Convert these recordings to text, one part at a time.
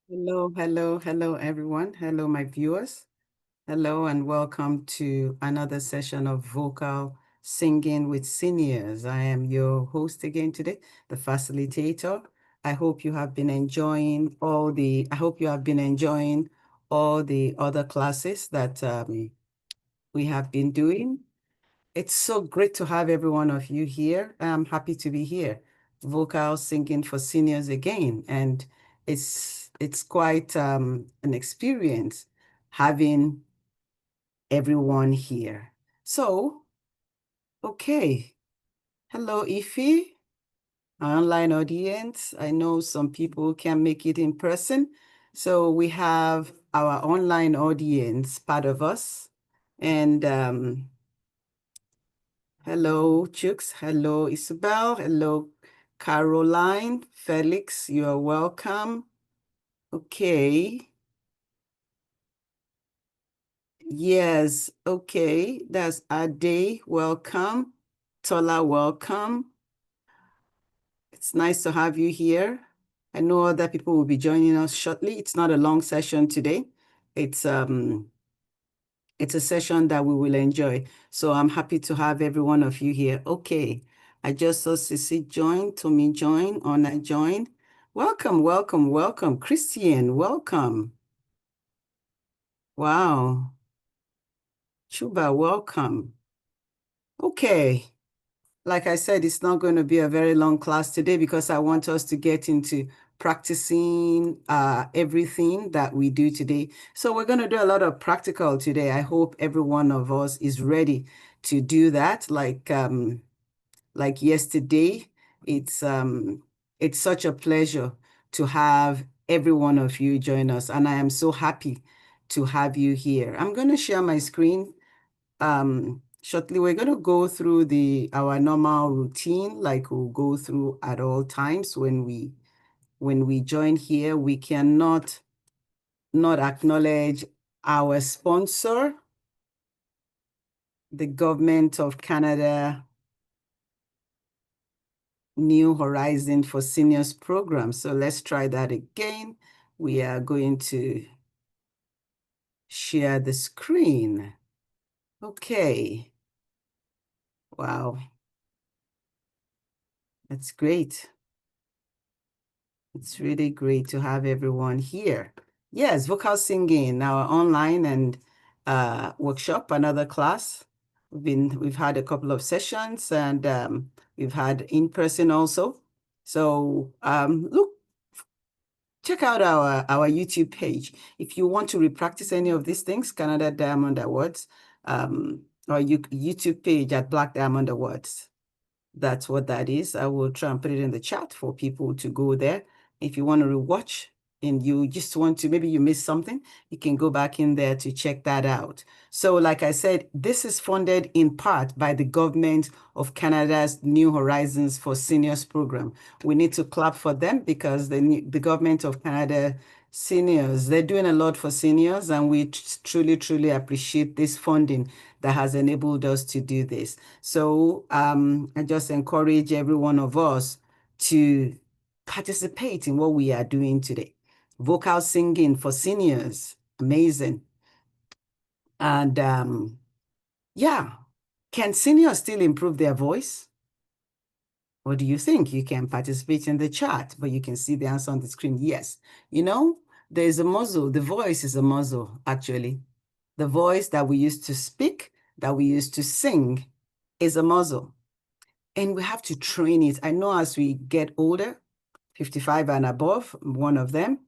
Hello, hello, hello, everyone. Hello, my viewers. Hello, and welcome to another session of vocal singing with seniors. I am your host again today, the facilitator. I hope you have been enjoying all the other classes that we have been doing. It's so great to have every one of you here. I'm happy to be here. Vocal singing for seniors again. And it's quite an experience having everyone here. So, okay. Hello, Ify, our online audience. I know some people can make it in person. So we have our online audience, part of us. And hello, Chooks. Hello, Isabel. Hello, Caroline. Felix, you are welcome. Okay. Yes, okay. That's Ade. Welcome. Tola, welcome. It's nice to have you here. I know other people will be joining us shortly. It's not a long session today. It's um it's a session that we will enjoy. So I'm happy to have every one of you here. Okay. I just saw Sissy join, Tommy join, Ona join. Welcome, welcome, welcome. Christian, welcome. Wow. Chuba, welcome. Okay. Like I said, it's not going to be a very long class today because I want us to get into practicing everything that we do today. So we're going to do a lot of practical today. I hope every one of us is ready to do that. Like yesterday, it's such a pleasure to have every one of you join us, and I am so happy to have you here. I'm going to share my screen shortly. We're going to go through our normal routine, like we'll go through at all times when we join here. We cannot not acknowledge our sponsor, the Government of Canada New Horizon for Seniors program. So let's try that again. We are going to share the screen. Okay. Wow. That's great. It's really great to have everyone here. Yes, vocal singing, our online and workshop, another class. We've had a couple of sessions and we've had in person also. So look, check out our YouTube page. If you want to repractice any of these things, Canada Diamond Awards, or YouTube page at Black Diamond Awards. That's what that is. I will try and put it in the chat for people to go there. If you want to rewatch and you just want to, maybe you missed something, you can go back in there to check that out. So like I said, this is funded in part by the government of Canada's New Horizons for Seniors program. We need to clap for them because the government of Canada seniors, they're doing a lot for seniors, and we truly, truly appreciate this funding that has enabled us to do this. So I just encourage every one of us to participate in what we are doing today. Vocal singing for seniors, amazing. And yeah, can seniors still improve their voice? What do you think? You can participate in the chat, but you can see the answer on the screen. Yes. You know, there's a muscle. The voice is a muscle, actually. The voice that we used to speak, that we used to sing, is a muscle. And we have to train it. I know as we get older, 55 and above, one of them,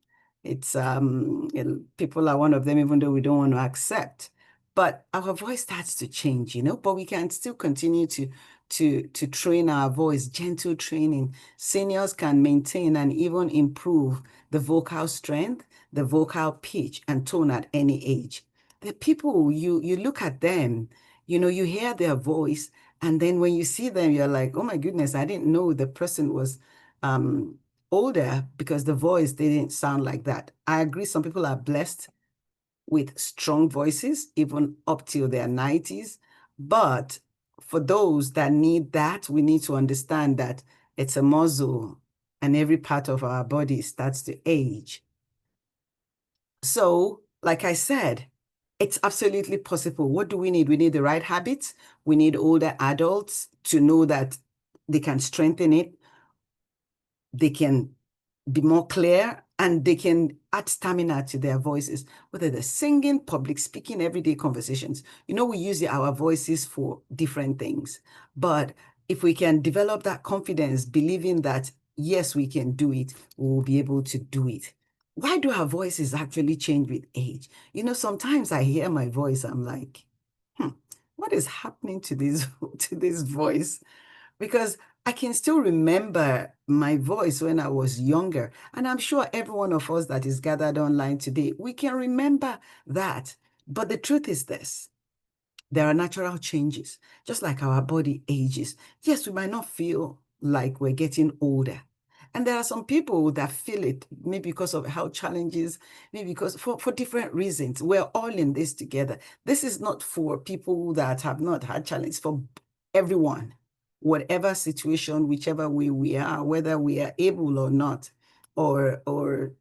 people are one of them, even though we don't want to accept. But our voice starts to change, but we can still continue to train our voice, gentle training. Seniors can maintain and even improve the vocal strength, the vocal pitch and tone at any age. The people, you look at them, you hear their voice, and then when you see them, you're like, oh my goodness, I didn't know the person was older because the voice didn't sound like that. I agree, some people are blessed with strong voices, even up till their 90s. But for those that need that, we need to understand that it's a muscle and every part of our body starts to age. So, like I said, it's absolutely possible. What do we need? We need the right habits. We need older adults to know that they can strengthen it, they can be more clear, and they can add stamina to their voices, whether they're singing, public speaking, everyday conversations. We use our voices for different things. But if we can develop that confidence, believing that, yes, we can do it, we will be able to do it. Why do our voices actually change with age? Sometimes I hear my voice, I'm like, hmm, what is happening to this to this voice? Because I can still remember my voice when I was younger. And I'm sure every one of us that is gathered online today, we can remember that. But the truth is this. There are natural changes, just like our body ages. Yes, we might not feel like we're getting older. And there are some people that feel it, maybe because of health challenges, maybe because for different reasons. We're all in this together. This is not for people that have not had challenges, for everyone, whatever situation, whichever way we are, whether we are able or not, or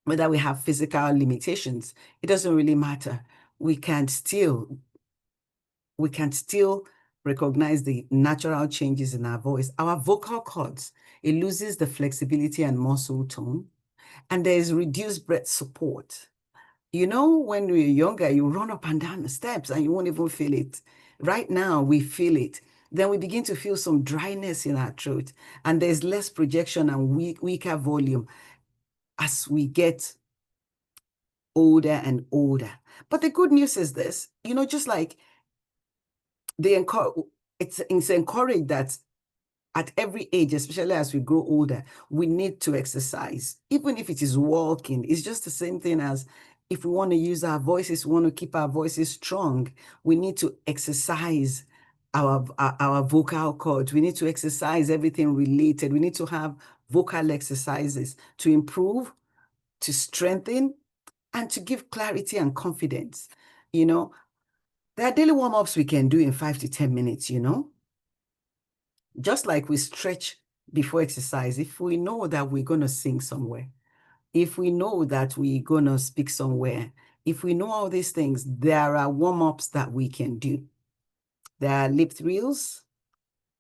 whether we have physical limitations, it doesn't really matter. We can still we can still recognize the natural changes in our voice. Our vocal cords, it loses the flexibility and muscle tone, and there is reduced breath support. When we're younger, you run up and down the steps and you won't even feel it. Right now, we feel it. Then we begin to feel some dryness in our throat, and there's less projection and weaker volume as we get older and older. But the good news is this, just like they encourage, it's encouraged that at every age, especially as we grow older, we need to exercise. Even if it is walking, it's just the same thing as if we want to use our voices, we want to keep our voices strong, we need to exercise our vocal cords. We need to exercise everything related. We need to have vocal exercises to improve, to strengthen, and to give clarity and confidence. There are daily warm-ups we can do in 5 to 10 minutes, just like we stretch before exercise. If we know that we're going to sing somewhere, if we know that we're going to speak somewhere, if we know all these things, there are warm-ups that we can do. There are lip thrills.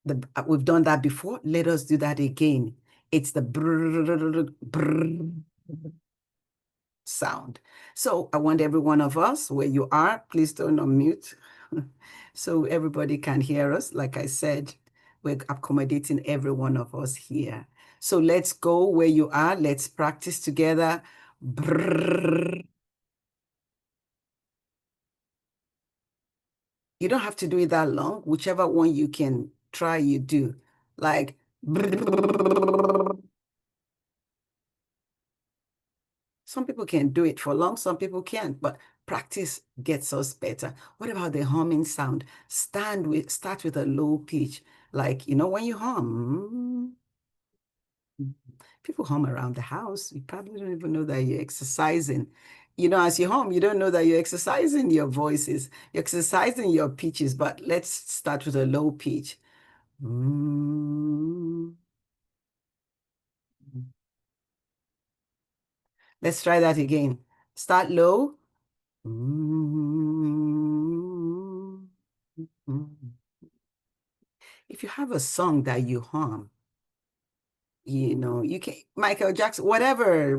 We've done that before. Let us do that again. It's the brrr, brrr sound. So I want every one of us, where you are, please don't unmute so everybody can hear us. Like I said, we're accommodating every one of us here. So let's go where you are. Let's practice together. Brrr. You don't have to do it that long. Whichever one you can try, you do. Like brrr. Some people can do it for long, some people can't, but practice gets us better. What about the humming sound? Start with a low pitch. Like, when you hum, people hum around the house. You probably don't even know that you're exercising. As you hum, you don't know that you're exercising your voices, you're exercising your pitches, but let's start with a low pitch. Mm. Let's try that again. Start low. Mm. If you have a song that you hum, you can Michael Jackson, whatever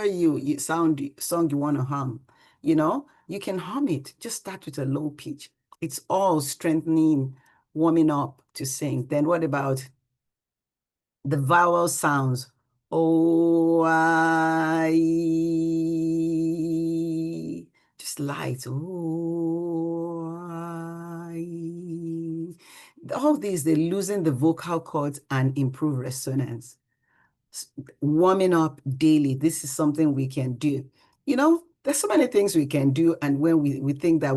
you song you want to hum, you can hum it. Just start with a low pitch. It's all strengthening, warming up to sing. Then what about the vowel sounds? Oh, just light. Oh, all these, they loosen the vocal cords and improve resonance. Warming up daily, this is something we can do. There's so many things we can do, and when we think that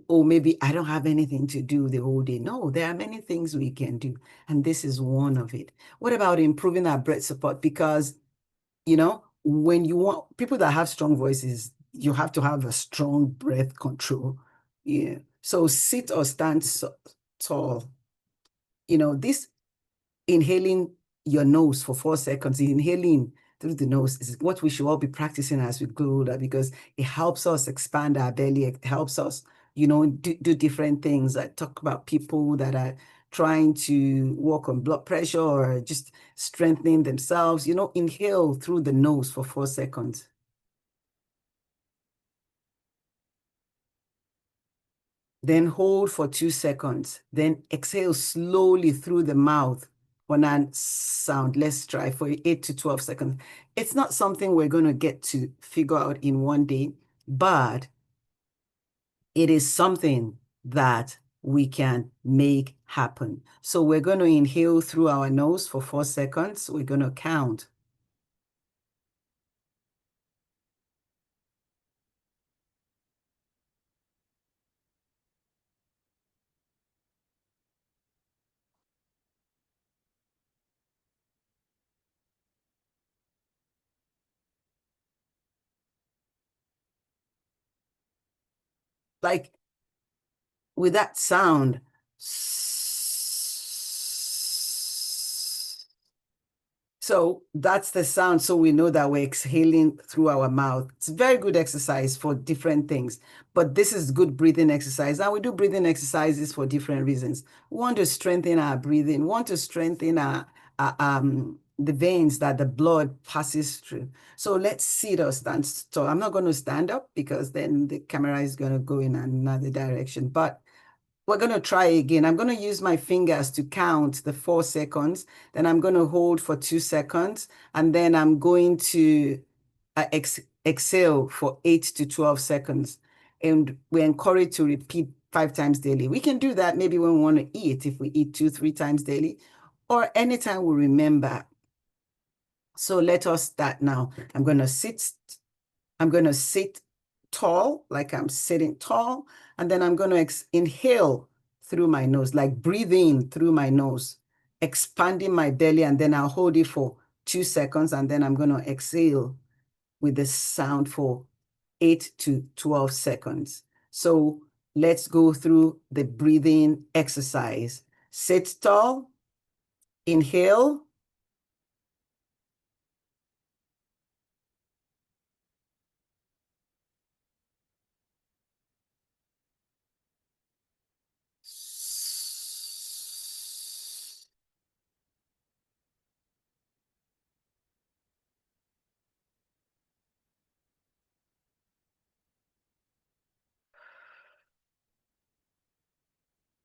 oh, maybe I don't have anything to do the whole day. No, there are many things we can do, and this is one of it. What about improving our breath support? Because, when you want people that have strong voices, you have to have a strong breath control. Yeah. So sit or stand tall. This inhaling your nose for 4 seconds, inhaling through the nose is what we should all be practicing as we grow older, because it helps us expand our belly. It helps us, do different things. I talk about people that are trying to work on blood pressure or just strengthening themselves. Inhale through the nose for 4 seconds. Then hold for 2 seconds. Then exhale slowly through the mouth on a sound. Let's try for 8 to 12 seconds. It's not something we're going to get to figure out in one day, but it is something that we can make happen. So we're going to inhale through our nose for 4 seconds. We're going to count. Like with that sound, so that's the sound. So we know that we're exhaling through our mouth. It's a very good exercise for different things, but this is good breathing exercise. And we do breathing exercises for different reasons. We want to strengthen our breathing, we want to strengthen the veins that the blood passes through. So let's sit or stand. So I'm not going to stand up because then the camera is going to go in another direction, but we're going to try again. I'm going to use my fingers to count the 4 seconds. Then I'm going to hold for 2 seconds. And then I'm going to exhale for 8 to 12 seconds. And we're encouraged to repeat 5 times daily. We can do that maybe when we want to eat, if we eat 2, 3 times daily, or anytime we remember. So let us start now. I'm going to sit tall, like I'm sitting tall, and then I'm going to inhale through my nose, like breathe in through my nose, expanding my belly, and then I'll hold it for 2 seconds, and then I'm going to exhale with the sound for 8 to 12 seconds. So let's go through the breathing exercise. Sit tall, inhale,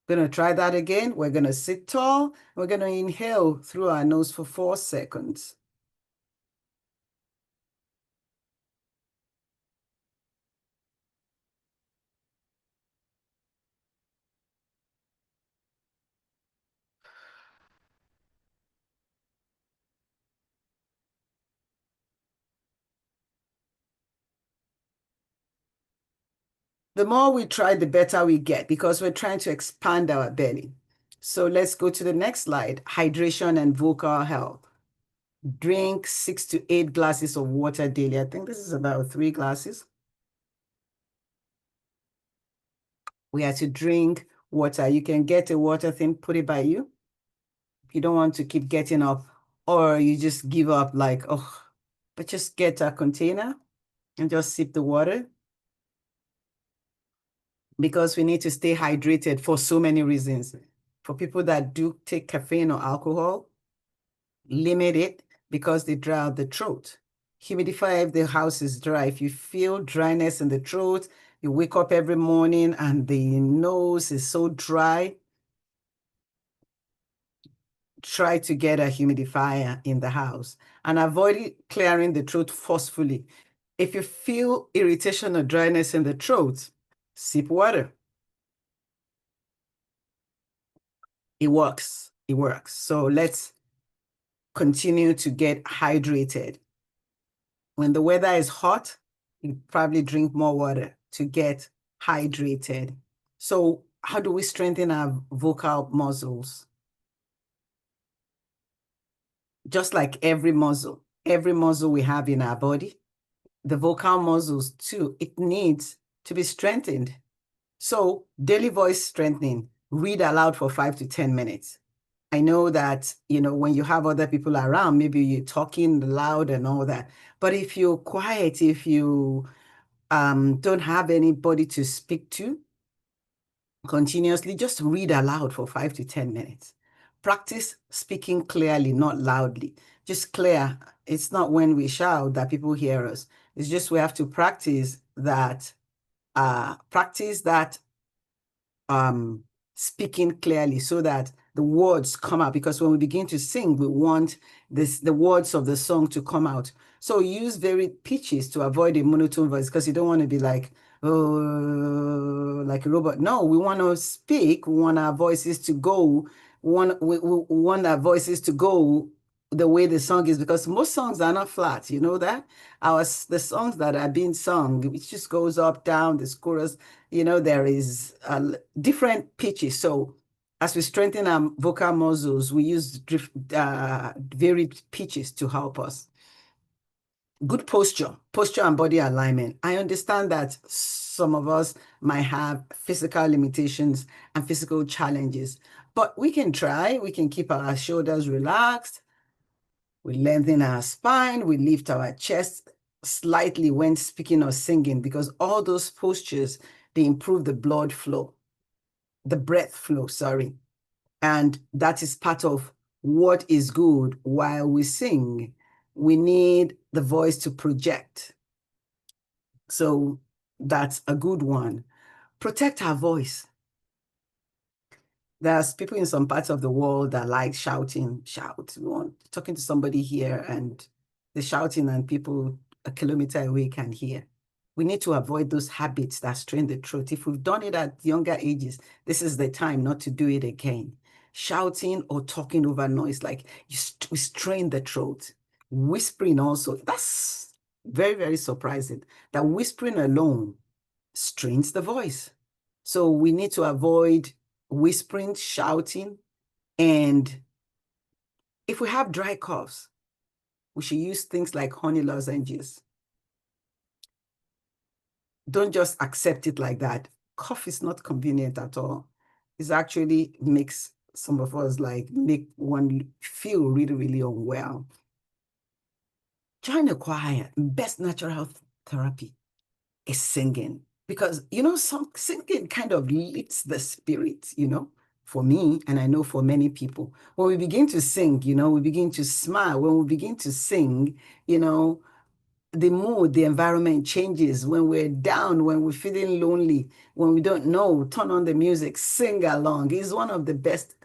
going to try that again. We're going to sit tall. We're going to inhale through our nose for 4 seconds. The more we try, the better we get, because we're trying to expand our belly. So let's go to the next slide, hydration and vocal health. Drink 6 to 8 glasses of water daily. I think this is about 3 glasses. We have to drink water. You can get a water thing, put it by you. If you don't want to keep getting up, or you just give up like, oh, but just get a container and just sip the water, because we need to stay hydrated for so many reasons. For people that do take caffeine or alcohol, limit it, because they dry out the throat. Humidify if the house is dry. If you feel dryness in the throat, you wake up every morning and the nose is so dry, try to get a humidifier in the house and avoid clearing the throat forcefully. If you feel irritation or dryness in the throat, sip water. It works. It works. So let's continue to get hydrated. When the weather is hot, you probably drink more water to get hydrated. So how do we strengthen our vocal muscles? Just like every muscle we have in our body, the vocal muscles too, it needs to be strengthened. So daily voice strengthening, read aloud for 5 to 10 minutes. I know that, when you have other people around, maybe you're talking loud and all that. But if you're quiet, if you don't have anybody to speak to continuously, just read aloud for 5 to 10 minutes. Practice speaking clearly, not loudly. Just clear. It's not when we shout that people hear us. It's just we have to practice that speaking clearly so that the words come out, because when we begin to sing, we want the words of the song to come out. So use varied pitches to avoid a monotone voice, because you don't want to be like, oh, like a robot. No, we want to speak. We want our voices to go. We want our voices to go the way the song is, because most songs are not flat. You know that? The songs that are being sung, it just goes up, down, the chorus, there is different pitches. So as we strengthen our vocal muscles, we use varied pitches to help us. Good posture and body alignment. I understand that some of us might have physical limitations and physical challenges, but we can try. We can keep our shoulders relaxed. We lengthen our spine. We lift our chest slightly when speaking or singing, because all those postures, they improve the blood flow, the breath flow, sorry. And that is part of what is good while we sing. We need the voice to project. So that's a good one. Protect our voice. There's people in some parts of the world that like shouting, shout. We want talking to somebody here and they're shouting and people a kilometer away can hear. We need to avoid those habits that strain the throat. If we've done it at younger ages, this is the time not to do it again. Shouting or talking over noise, like we strain the throat. Whispering also, that's very, very surprising that whispering alone strains the voice. So we need to avoid whispering, shouting, and if we have dry coughs, we should use things like honey lozenges. Don't just accept it like that. Cough is not convenient at all. It actually makes some of us make one feel really, really unwell. Join a choir. Best natural therapy is singing, because singing kind of lifts the spirit, for me, and I know for many people. When we begin to sing, we begin to smile. When we begin to sing, the mood, the environment changes. When we're down, when we're feeling lonely, when we don't know, turn on the music, sing along. It's one of the best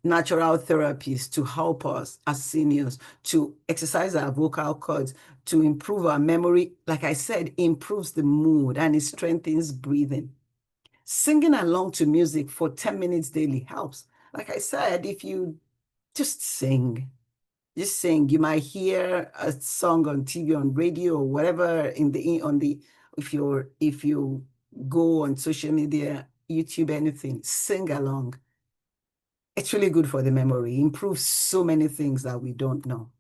natural therapies to help us as seniors to exercise our vocal cords, to improve our memory. Like I said, improves the mood and it strengthens breathing. Singing along to music for 10 minutes daily helps. Like I said, if you just sing, you might hear a song on TV, on radio, or whatever if you go on social media, YouTube, anything, sing along. It's really good for the memory. It improves so many things that we don't know.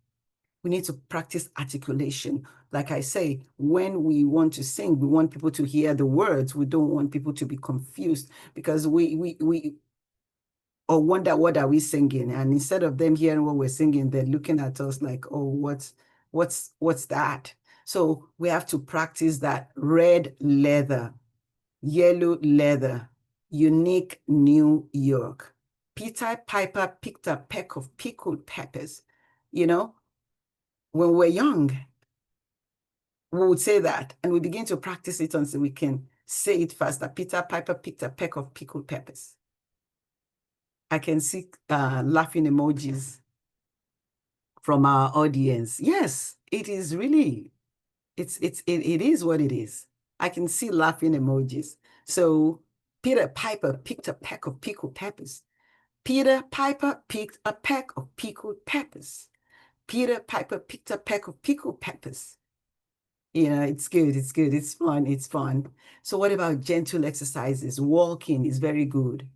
We need to practice articulation. Like I say, when we want to sing, we want people to hear the words. We don't want people to be confused, because we or wonder what are we singing. And instead of them hearing what we're singing, they're looking at us like, oh, what's that? So we have to practice that. Red leather, yellow leather, unique New York. Peter Piper picked a peck of pickled peppers. When we're young, we would say that, and we begin to practice it until we can say it faster. Peter Piper picked a peck of pickled peppers. I can see laughing emojis from our audience. Yes, it is really, it is what it is. I can see laughing emojis. So Peter Piper picked a peck of pickled peppers. Peter Piper picked a peck of pickled peppers. Peter Piper picked a peck of pickled peppers. It's good, it's fun. So what about gentle exercises? Walking is very good.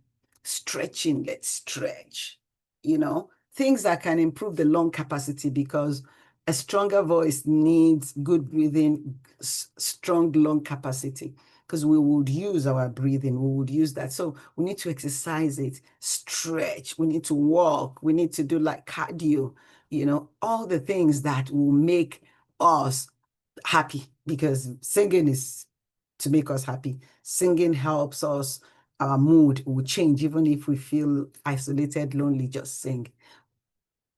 Stretching, let's stretch. Things that can improve the lung capacity, because a stronger voice needs good breathing, strong lung capacity. because we would use our breathing, we would use that. So we need to exercise it, stretch, we need to walk, we need to do like cardio, all the things that will make us happy, because singing is to make us happy. Singing helps us, our mood will change, even if we feel isolated, lonely, just sing.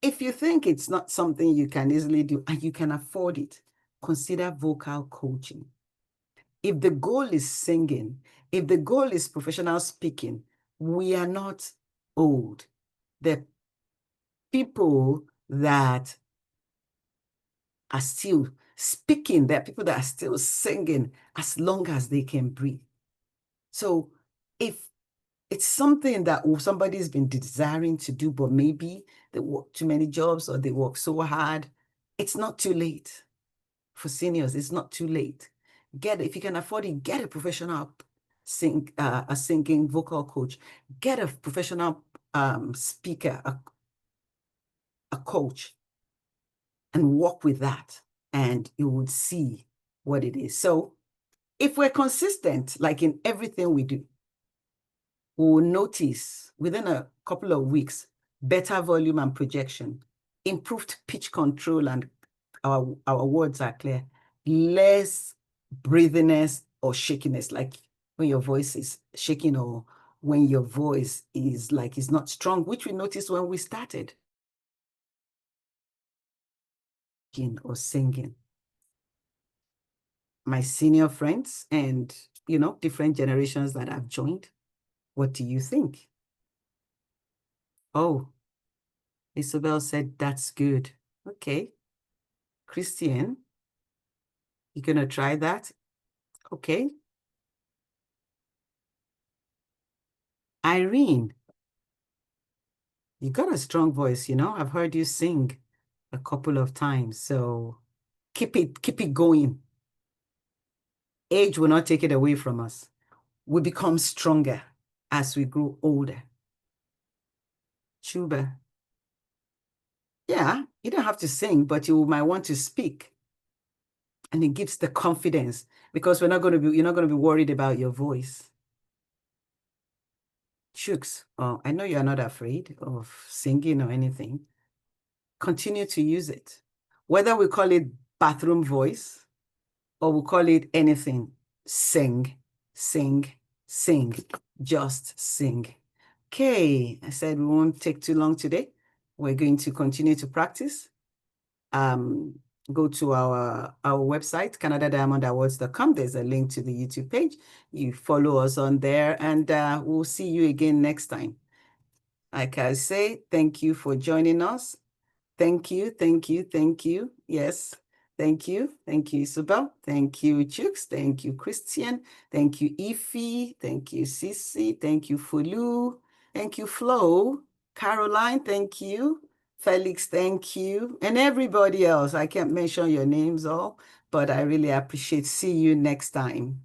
If you think it's not something you can easily do and you can afford it, consider vocal coaching. If the goal is singing, if the goal is professional speaking, we are not old. The people that are still speaking, there are people that are still singing as long as they can breathe. So if it's something that somebody's been desiring to do, but maybe they work too many jobs or they work so hard, it's not too late. For seniors, it's not too late. If you can afford it, get a professional a singing vocal coach. Get a professional speaker, a coach, and work with that, and you would see what it is. So if we're consistent, like in everything we do, we will notice within a couple of weeks, better volume and projection, improved pitch control, and our words are clear, less breathiness or shakiness, like when your voice is shaking or when your voice is like it's not strong, which we noticed when we started or singing. My senior friends and, different generations that I've joined, what do you think? Oh, Isabel said, that's good. Okay. Christian, you gonna try that? Okay. Irene, you got a strong voice, I've heard you sing a couple of times, so keep it going. Age will not take it away from us. We become stronger as we grow older. Chuba, yeah, you don't have to sing, but you might want to speak. And it gives the confidence, because you're not going to be worried about your voice. Chooks, oh, I know you're not afraid of singing or anything. Continue to use it. Whether we call it bathroom voice or we call it anything, sing, sing, sing, just sing. Okay, I said we won't take too long today. We're going to continue to practice. Go to our website, canadadiamondawards.com. There's a link to the YouTube page. You follow us on there, and we'll see you again next time. Like I say, thank you for joining us. Thank you, thank you, thank you. Yes, thank you. Thank you, Isabel. Thank you, Chooks. Thank you, Christian. Thank you, Ify. Thank you, Sisi. Thank you, Fulu. Thank you, Flo. Caroline, thank you. Felix, thank you. And everybody else. I can't mention your names all, but I really appreciate. See you next time.